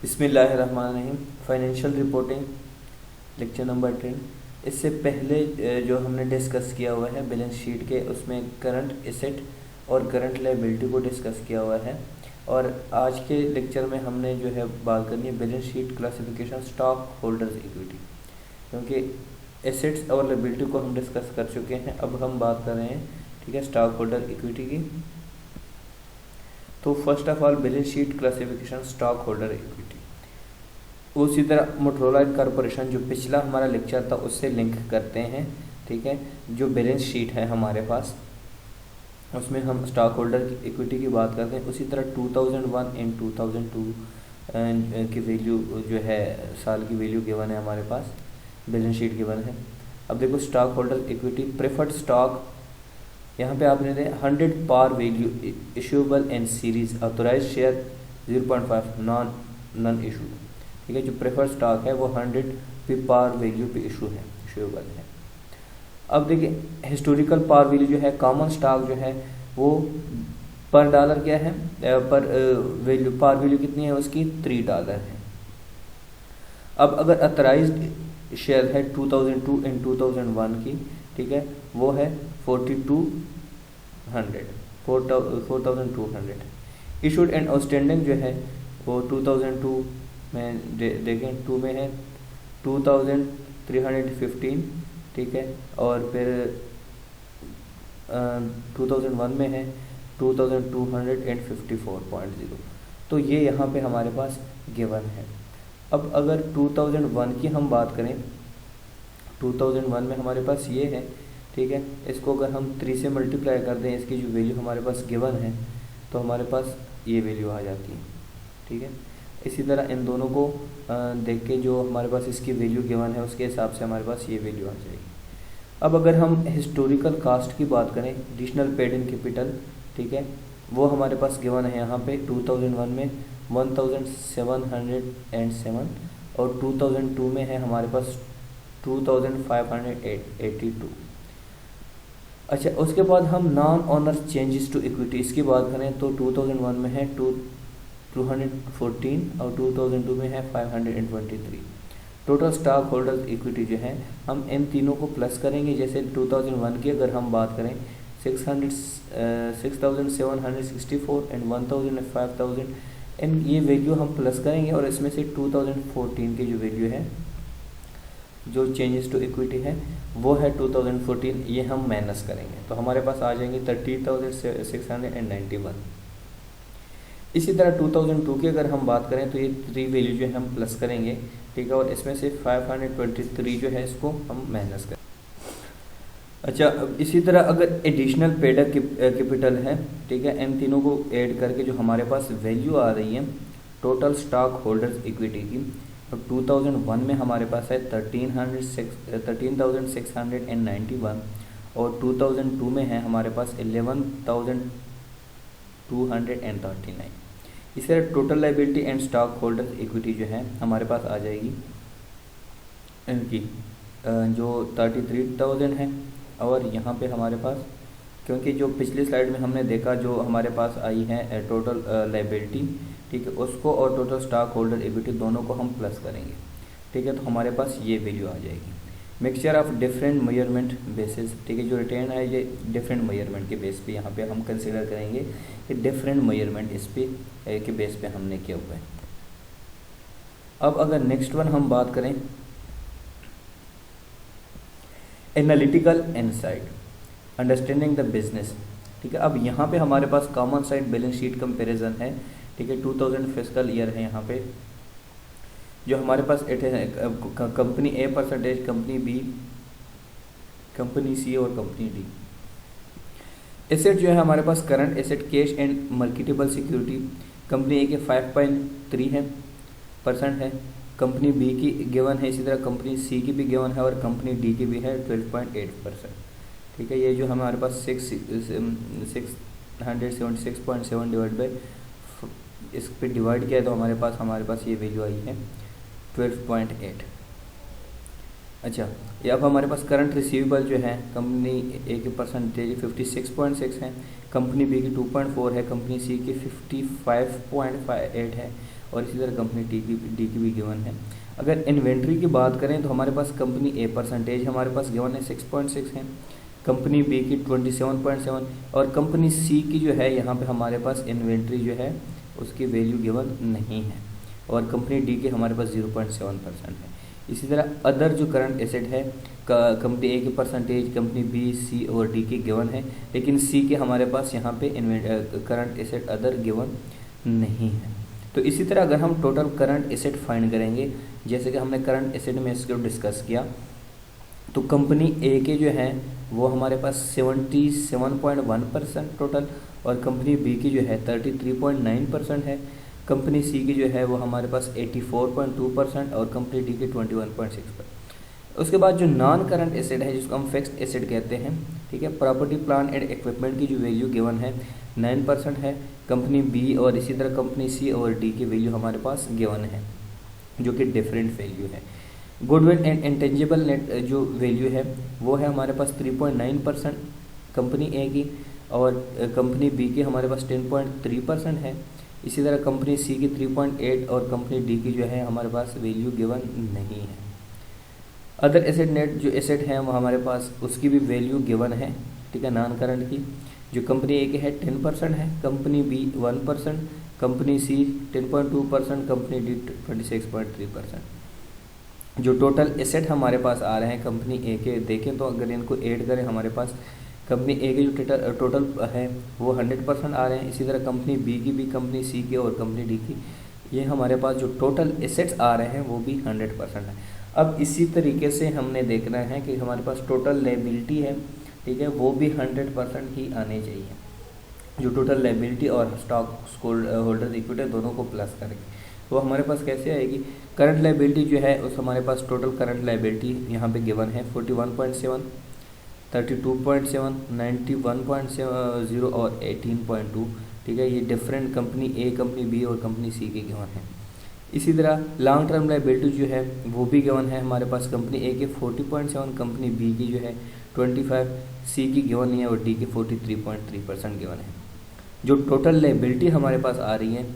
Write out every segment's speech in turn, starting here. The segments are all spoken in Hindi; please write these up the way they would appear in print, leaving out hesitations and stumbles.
बिस्मिल्लाहिर्रहमानिर्रहीम। Financial reporting lecture number 10। इससे पहले जो हमने डिस्कस किया हुआ है बैलेंस शीट के, उसमें करंट एसेट और करंट लायबिलिटी को डिस्कस किया हुआ है। और आज के लेक्चर में हमने जो है बात करनी है balance sheet classification stock holders equity, क्योंकि एसेट्स और लायबिलिटी को हम डिस्कस कर चुके हैं। अब हम बात कर रहे हैं, ठीक है, स्टॉक होल्डर इक्विटी की। तो first of all balance sheet classification stock holder equity. उसी तरह मोटरोला कॉरपोरेशन जो पिछला हमारा लेक्चर था उससे लिंक करते हैं, ठीक है। जो बैलेंस शीट है हमारे पास उसमें हम स्टॉक होल्डर की इक्विटी की बात करते हैं। उसी तरह 2001 एंड 2002 की वैल्यू जो है, साल की वैल्यू गिवन है हमारे पास, बैलेंस शीट गिवन है। अब देखो stock holder equity preferred stock, यहाँ पे आपने the 100 par value issuable and series authorize share 0.5 non issue, ठीक है। जो प्रेफर्ड स्टॉक है वो 100 पे पार वैल्यू पे इशूएबल है। अब देखिए हिस्टोरिकल पार वैल्यू जो है, कॉमन स्टॉक जो है वो पर डॉलर क्या है, पर वैल्यू पार वैल्यू कितनी है उसकी, $3 है। अब अगर ऑथराइज्ड शेयर है 2002 एंड 2001 की, ठीक है, वो है 4200। इशूड एंड आउटस्टैंडिंग जो है वो 2002 में देखें, 2 में है 2315, ठीक है। और फिर 2001 में है 2254.0। तो ये यहाँ पे हमारे पास गिवन है। अब अगर 2001 की हम बात करें, 2001 में हमारे पास ये है, ठीक है। इसको अगर हम 3 से मल्टीप्लाई कर दें, इसकी जो वैल्यू हमारे पास गिवन है, तो हमारे पास ये वैल्यू आ जाती है, ठीक है। इसी तरह इन दोनों को देख के जो हमारे पास इसकी वैल्यू गिवन है उसके हिसाब से हमारे पास ये वैल्यू आ जाएगी। अब अगर हम हिस्टोरिकल कास्ट की बात करें, एडिशनल पेड इन कैपिटल, ठीक है, वो हमारे पास गिवन है यहाँ पे 2001 में 1707 और 2002 में है हमारे पास 2582। अच्छा, उसके बाद हम non owner changes to equity इसकी बात करें तो 2001 में है 214 और 2002 में है 523। टोटल स्टॉक होल्डर इक्विटी जो है, हम इन तीनों को प्लस करेंगे। जैसे 2001 की अगर हम बात करें 6764 एंड 1000 एंड 5000, इन ये वैल्यू हम प्लस करेंगे और इसमें से 2014 की जो वैल्यू है, जो चेंजेस टू इक्विटी है वो है 2014, ये हम माइनस करेंगे तो हमारे पास आ जाएंगे 30,691। इसी तरह 2002 की अगर हम बात करें तो ये 3 वैल्यू जो है हम प्लस करेंगे, ठीक है, और इसमें से 523 जो है इसको हम माइनस करें। अच्छा, इसी तरह अगर एडिशनल पेड कैपिटल है, ठीक है, इन तीनों को ऐड करके जो हमारे पास वैल्यू आ रही है टोटल स्टॉक होल्डर्स इक्विटी की, तो 2001 में हमारे पास है 13,691 और 2002 में है हमारे पास 11,239। इसी तरह total liability and stock holders equity जो है हमारे पास आ जाएगी इनकी जो 33,000 है। और यहाँ पे हमारे पास, क्योंकि जो पिछली स्लाइड में हमने देखा जो हमारे पास आई है टोटल लायबिलिटी, ठीक है, उसको और टोटल स्टॉक होल्डर इक्विटी दोनों को हम प्लस करेंगे, ठीक है, तो हमारे पास ये वैल्यू आ जाएगी। Mixture of different measurement basis, ठीक है, जो रिटर्न है ये डिफरेंट मेजरमेंट के बेस पे यहाँ पे हम कंसिडर करेंगे कि डिफरेंट मेजरमेंट इस पे के बेस पे हमने किया हुआ है। अब अगर नेक्स्ट वन हम बात करें analytical insight understanding the business, ठीक है। अब यहाँ पे हमारे पास common side balance sheet comparison है, ठीक है, 2000 फिस्कल ईयर है यहाँ पे, जो हमारे पास company A percentage, company B, company C और कंपनी डी। एसेट जो है हमारे पास current asset cash and marketable security, company A के 5.3 है % है, कंपनी बी की गिवन है, इसी तरह कंपनी सी की भी गिवन है और कंपनी डी की भी है 12.8%, ठीक है। ये जो हमारे पास 676.7 डिवाइड बाई इस पे डिवाइड किया तो हमारे पास ये वैल्यू आई है 12.8। अच्छा, ये अब हमारे पास करंट रिसीवेबल जो है कंपनी ए की परसेंटेज 56.6 है, कंपनी बी की 2.4 है, कंपनी सी की 55.8 है और इसी तरह कंपनी डी की भी गिवन है। अगर इन्वेंट्री की बात करें तो हमारे पास कंपनी ए परसेंटेज हमारे पास गिवन है 6.6 है, कंपनी बी की 27.7 और कंपनी सी की जो है यहाँ पे हमारे पास इन्वेंट्री जो है उसकी वैल्यू गिवन नहीं है, और कंपनी डी के हमारे पास 0.7% है। इसी तरह अदर जो करंट एसेट है कंपनी ए के परसेंटेज, कंपनी बी, सी और डी के गिवन है, लेकिन सी के हमारे पास यहाँ पे करंट एसेट अदर गिवन नहीं है। तो इसी तरह अगर हम टोटल करंट एसेट फाइंड करेंगे, जैसे कि हमने करंट एसेट में इसको डिस्कस किया, तो कंपनी ए के जो है वो हमारे पास 77.1% टोटल, और कंपनी बी की जो है 33.9% है, कंपनी सी की जो है वो हमारे पास 84.2% और कंपनी डी की 21.6%। उसके बाद जो नॉन करंट एसेट है जिसको हम फिक्स्ड एसेट कहते हैं, ठीक है, प्रॉपर्टी प्लांट एंड इक्विपमेंट की जो वैल्यू गिवन है 9% है कंपनी बी, और इसी तरह कंपनी सी और डी की वैल्यू हमारे पास गिवन है जो कि डिफरेंट वैल्यू है। गुडविल एंड इंटेंजिबल नेट जो वैल्यू है वो है हमारे पास 3.9% कंपनी ए की, और कंपनी बी की हमारे पास 10.3% है। इसी तरह कंपनी सी की 3.8 और कंपनी डी की जो है हमारे पास वैल्यू गिवन नहीं है। अदर एसेट नेट जो एसेट है वो हमारे पास उसकी भी वैल्यू गिवन है, ठीक है, नॉन करंट की, जो कंपनी ए के है 10% है, कंपनी बी 1%, कंपनी सी 10.2%, कंपनी डी 26.3%। जो टोटल एसेट हमारे पास आ रहे हैं कंपनी ए के, देखें तो अगर इनको ऐड करें हमारे पास कंपनी ए के जो टोटल है वो 100% आ रहे हैं। इसी तरह कंपनी बी की भी, कंपनी सी की और कंपनी डी की, ये हमारे पास जो टोटल एसेट्स आ रहे हैं वो भी 100% है। अब इसी तरीके से हमने देखना है कि हमारे पास टोटल लायबिलिटी है, ठीक है, वो भी 100% ही आने चाहिए। जो टोटल लायबिलिटी और स्टॉक होल्डर इक्विटी दोनों को प्लस करेंगे वो हमारे पास कैसे आएगी। करंट लायबिलिटी जो है उस हमारे पास टोटल करंट लायबिलिटी यहाँ पे गिवन है 41.7, 32.7, 91.0 और 18.2, ठीक है, ये डिफरेंट कंपनी ए, कंपनी बी और कंपनी सी के गिवन है। इसी तरह लॉन्ग टर्म लायबिलिटी जो है वो भी गिवन है हमारे पास, कंपनी ए के 40.7, कंपनी बी की जो है 25, सी की गिवन नहीं है और डी की 43.3% गिवन है। जो टोटल लायबिलिटी हमारे पास आ रही है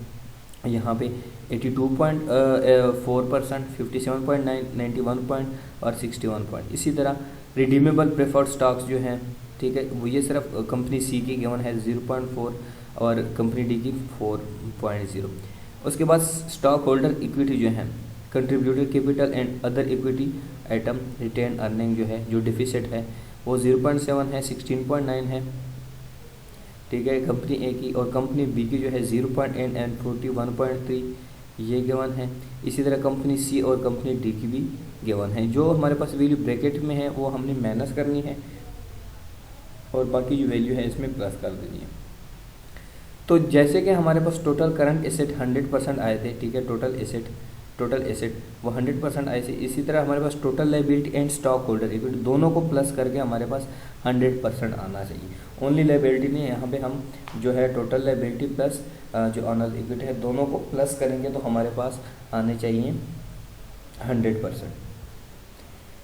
यहाँ पे 82.4%, 57.9, 91 और 61 इसी तरह रिडीमेबल प्रेफर्ड स्टॉक्स जो हैं, ठीक है, वो ये सिर्फ कंपनी सी की गिवन है 0.4 और कंपनी डी की 4.0। उसके बाद स्टॉक होल्डर इक्विटी जो है, contributed capital and other equity item retain earning जो है, जो डिफिसिट है वो 0.7 है, 16.9 है, ठीक है, कंपनी ए की, और कंपनी बी की जो है 0.8 एंड 41.3 ये गिवन है। इसी तरह कंपनी सी और कंपनी डी की भी गिवन है। जो हमारे पास वैल्यू ब्रैकेट में है वो हमने माइनस करनी है और बाकी जो वैल्यू है इसमें प्लस कर देनी है। तो जैसे कि हमारे पास टोटल करंट एसेट 100% आए थे, ठीक है, टोटल एसेट वो 100% आए थे। इसी तरह हमारे पास total liability and stock holder equity दोनों को प्लस करके हमारे पास 100% आना चाहिए। ओनली लायबिलिटी नहीं, यहाँ पे हम जो है टोटल लायबिलिटी प्लस जो ऑनर इक्विटी है दोनों को प्लस करेंगे तो हमारे पास आने चाहिए 100%।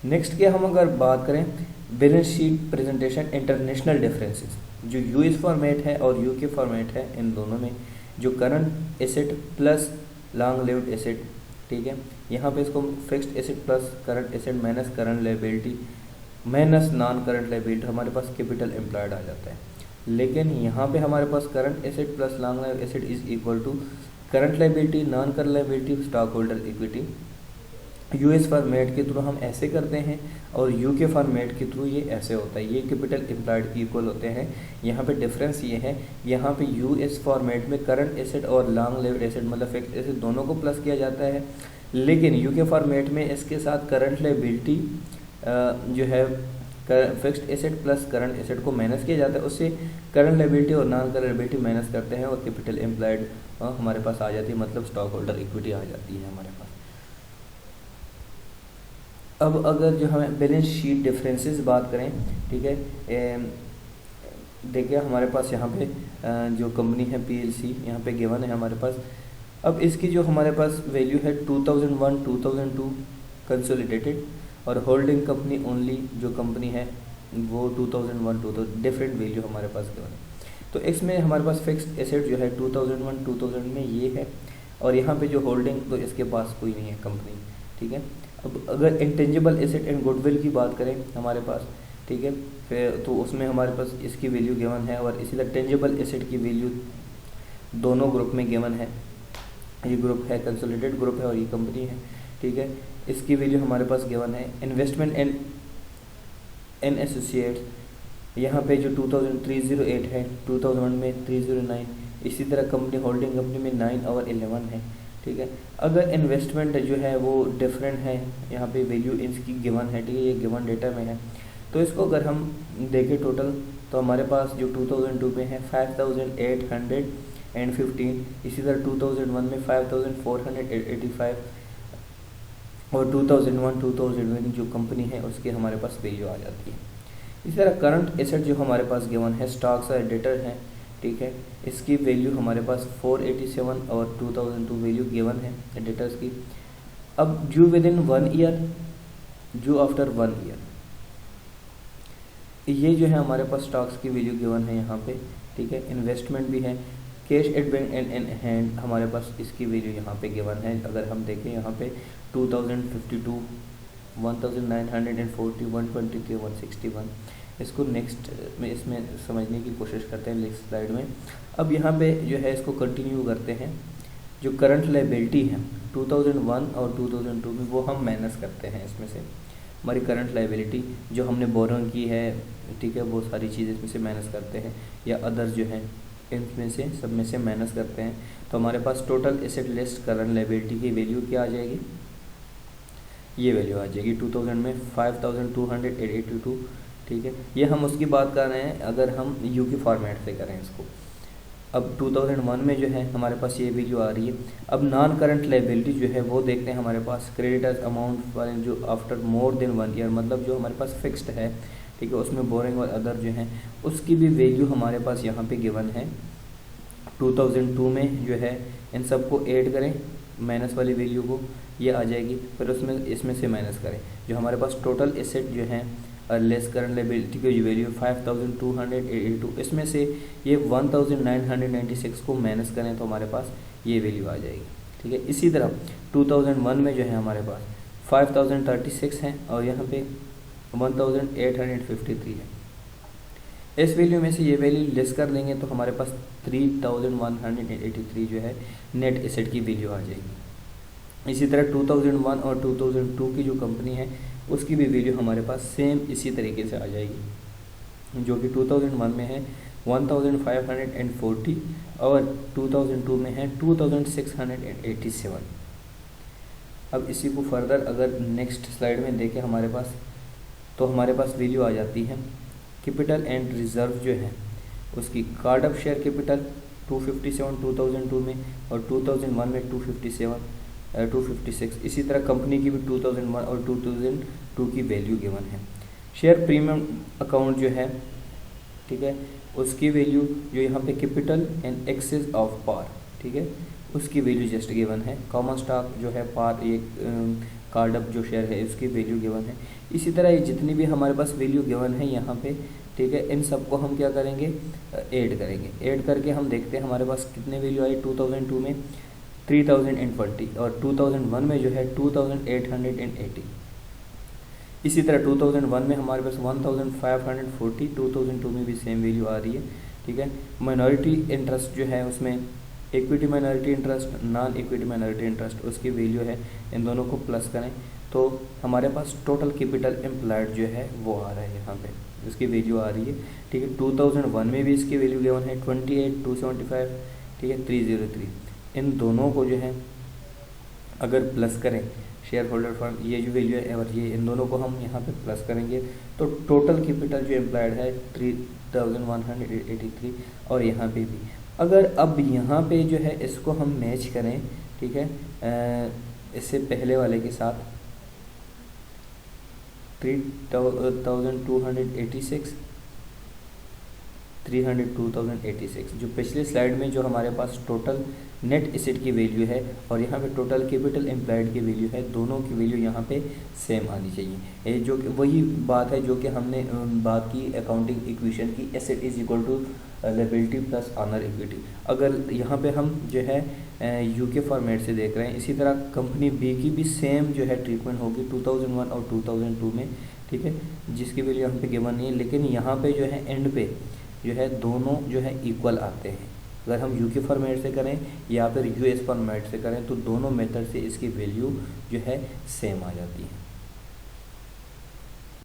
नेक्स्ट के हम अगर बात करें balance sheet presentation international differences, जो यूएस फॉर्मेट है और यूके फॉर्मेट है, इन दोनों में जो current asset plus long lived asset, ठीक है, यहाँ पे इसको fixed asset plus current asset minus current liability minus non current liability हमारे पास कैपिटल एम्प्लॉयड आ जाता है। लेकिन यहाँ पे हमारे पास current asset plus long lived asset is equal to current liability non current liability stock holder equity. US format के थ्रू हम ऐसे करते हैं और यूके फॉर्मेट के थ्रू ये ऐसे होता है, ये कैपिटल एम्प्लॉयड के इक्वल होते हैं। यहाँ पे डिफरेंस ये है, यहाँ पे यूएस फॉर्मेट में करंट एसेट और लॉन्ग लिव्ड एसेट मतलब फिक्स्ड एसेट दोनों को प्लस किया जाता है, लेकिन यूके फॉर्मेट में इसके साथ करंट लायबिलिटी जो है fixed asset plus current asset को माइनस किया जाता है, उससे करंट लायबिलिटी और नॉन करंट लायबिलिटी माइनस करते हैं और कैपिटल एम्प्लॉयड हमारे पास आ जाती है, मतलब स्टॉक होल्डर इक्विटी आ जाती है हमारे पास। अब अगर जो हमें बैलेंस शीट डिफरेंसेस बात करें, ठीक है, देखिए हमारे पास यहाँ पे जो कंपनी है पीएलसी यहाँ पे गिवन है हमारे पास। अब इसकी जो हमारे पास वैल्यू है 2001 2002 कंसोलिडेटेड और होल्डिंग कंपनी ओनली जो कंपनी है वो 2001 2000 डिफरेंट वैल्यू हमारे पास गिवन है। तो इसमें हमारे पास फिक्स्ड एसेट जो है 2001 2000 में ये है, और यहाँ पे जो होल्डिंग तो इसके पास कोई नहीं है कंपनी, ठीक है। अब अगर इंटेंजिबल एसेट एंड गुडविल की बात करें हमारे पास, ठीक है, फिर तो उसमें हमारे पास इसकी वैल्यू गिवन है, और इसी तरह टेंजिबल एसेट की वैल्यू दोनों ग्रुप में गिवन है। ये ग्रुप है, कंसोलिडेटेड ग्रुप है, और ये कंपनी है, ठीक है। इसकी वैल्यू हमारे पास गिवन है। इन्वेस्टमेंट इन एसोसिएट्स, यहाँ पे जो 2308 है, 2001 में 309, इसी तरह कंपनी होल्डिंग कंपनी में 9 और 11 है, ठीक है। अगर इन्वेस्टमेंट जो है वो डिफरेंट है, यहाँ पे वैल्यू इसकी गिवन है, ठीक है, ये गिवन डेटा में है, तो इसको अगर हम देखें टोटल, तो हमारे पास जो 2002 में है 5815, इसी तरह 2001 में 5485, और 2001 जो कंपनी है उसकी हमारे पास वैल्यू आ जाती है। इसी तरह करंट एसेट जो हमारे पास गिवन है, स्टॉक्स और डेटर हैं, ठीक है, इसकी वैल्यू हमारे पास 487 और 2002 वैल्यू गिवन है डेटर्स की। अब due with in 1 year, due after 1 year, ये जो है हमारे पास स्टॉक्स की वैल्यू गिवन है यहाँ पे, ठीक है। इन्वेस्टमेंट भी है, cash at bank and in hand हमारे पास इसकी वैल्यू यहाँ पे गिवन है। अगर हम देखें यहाँ पे 2052, 1940, 123, 161, इसको नेक्स्ट में इसमें समझने की कोशिश करते हैं नेक्स्ट स्लाइड में। अब यहाँ पे जो है इसको कंटिन्यू करते हैं। जो करंट लायबिलिटी है 2001 और 2002 में, वो हम माइनस करते हैं इसमें से। हमारी करंट लायबिलिटी जो हमने बोरोइंग की है, ठीक है, वो सारी चीज़ इसमें से माइनस करते हैं, या अदर्स जो हैं इनमें से सब में से माइनस करते हैं। तो हमारे पास total asset less current liability की वैल्यू क्या आ जाएगी, ये वैल्यू आ जाएगी 2000 में 5282, ठीक है। ये हम उसकी बात कर रहे हैं अगर हम यू की फॉर्मेट से करें इसको। अब 2001 में जो है हमारे पास ये वैल्यू आ रही है। अब नॉन करंट लायबिलिटी जो है वो देखते हैं हमारे पास, क्रेडिटर्स अमाउंट वाले जो आफ्टर मोर देन 1 ईयर, मतलब जो हमारे पास फिक्स्ड है, ठीक है, उसमें बोरिंग और अदर जो हैं उसकी भी वैल्यू हमारे पास यहाँ पे गिवन है। 2002 में जो है इन सबको ऐड करें माइनस वाली वैल्यू को, ये आ जाएगी, फिर उसमें इसमें से माइनस करें जो हमारे पास टोटल एसेट जो है लेस करंट लायबिलिटी की जो वैल्यू 5282, इसमें से ये 1996 को माइनस करें तो हमारे पास ये वैल्यू आ जाएगी, ठीक है। इसी तरह 2001 में जो है हमारे पास 5036 है और यहाँ पे 1853 है। इस वैल्यू में से ये वैल्यू लेस कर देंगे तो हमारे पास 3183 जो है नेट एसेट की वैल्यू आ जाएगी। इसी तरह 2001 और 2002 की जो कंपनी है उसकी भी वैल्यू हमारे पास सेम इसी तरीके से आ जाएगी, जो कि 2001 में है 1540 और 2002 में है 2687। अब इसी को फर्दर अगर नेक्स्ट स्लाइड में देखें हमारे पास, तो हमारे पास वैल्यू आ जाती है कैपिटल एंड रिजर्व जो है उसकी। कार्ड ऑफ शेयर कैपिटल 257 2002 में और 2001 में 256। इसी तरह कंपनी की भी 2001 और 2002 की वैल्यू गिवन है। शेयर प्रीमियम अकाउंट जो है, ठीक है, उसकी वैल्यू जो यहाँ पे कैपिटल एंड एक्सेस ऑफ पार, ठीक है, उसकी वैल्यू जस्ट गिवन है। कॉमन स्टॉक जो है पार, एक कार्ड अप जो शेयर है उसकी वैल्यू गिवन है। इसी तरह ये जितनी भी हमारे पास वैल्यू गिवन है यहाँ पे, ठीक है, इन सबको हम क्या करेंगे, ऐड करेंगे। ऐड करके हम देखते हैं हमारे पास कितने वैल्यू आई। 2002 में 3020 और 2001 में जो है 2880। इसी तरह 2001 में हमारे पास 1540, 2002 में भी सेम वैल्यू आ रही है, ठीक है। माइनॉरिटी इंटरेस्ट जो है उसमें equity minority interest, non equity minority interest, उसकी वैल्यू है, इन दोनों को प्लस करें तो हमारे पास टोटल कैपिटल एम्प्लॉयड जो है वो आ रहा है यहाँ पे, इसकी वैल्यू आ रही है, ठीक है। 2001 में भी इसकी वैल्यू गिवन है 28275, ठीक है, 303। इन दोनों को जो है अगर प्लस करें शेयर होल्डर फंड, ये जो वैल्यू है और ये, इन दोनों को हम यहाँ पे प्लस करेंगे तो टोटल कैपिटल जो एम्प्लॉयड है 3183। और यहाँ पे भी अगर अब यहाँ पे जो है इसको हम मैच करें, ठीक है, इससे पहले वाले के साथ 3286, 302,086, जो पिछले स्लाइड में जो हमारे पास टोटल नेट एसेट की वैल्यू है और यहाँ पे टोटल कैपिटल एम्प्लॉयड की वैल्यू है, दोनों की वैल्यू यहाँ पे सेम आनी चाहिए। ये जो वही बात है जो कि हमने बात की अकाउंटिंग इक्वेशन की, asset is equal to liability plus owner equity. अगर यहाँ पे हम जो है यूके फॉर्मेट से देख रहे हैं। इसी तरह कंपनी बी की भी सेम जो है ट्रीटमेंट होगी 2001 और 2002 में, ठीक है, जिसकी वैल्यू यहाँ पे गिवन नहीं है, लेकिन यहाँ पे जो है एंड पे जो है दोनों जो है इक्वल आते हैं। अगर हम यूके फॉर्मेट से करें या फिर यूएस फॉर्मेट से करें तो दोनों मेथड से इसकी वैल्यू जो है सेम आ जाती है।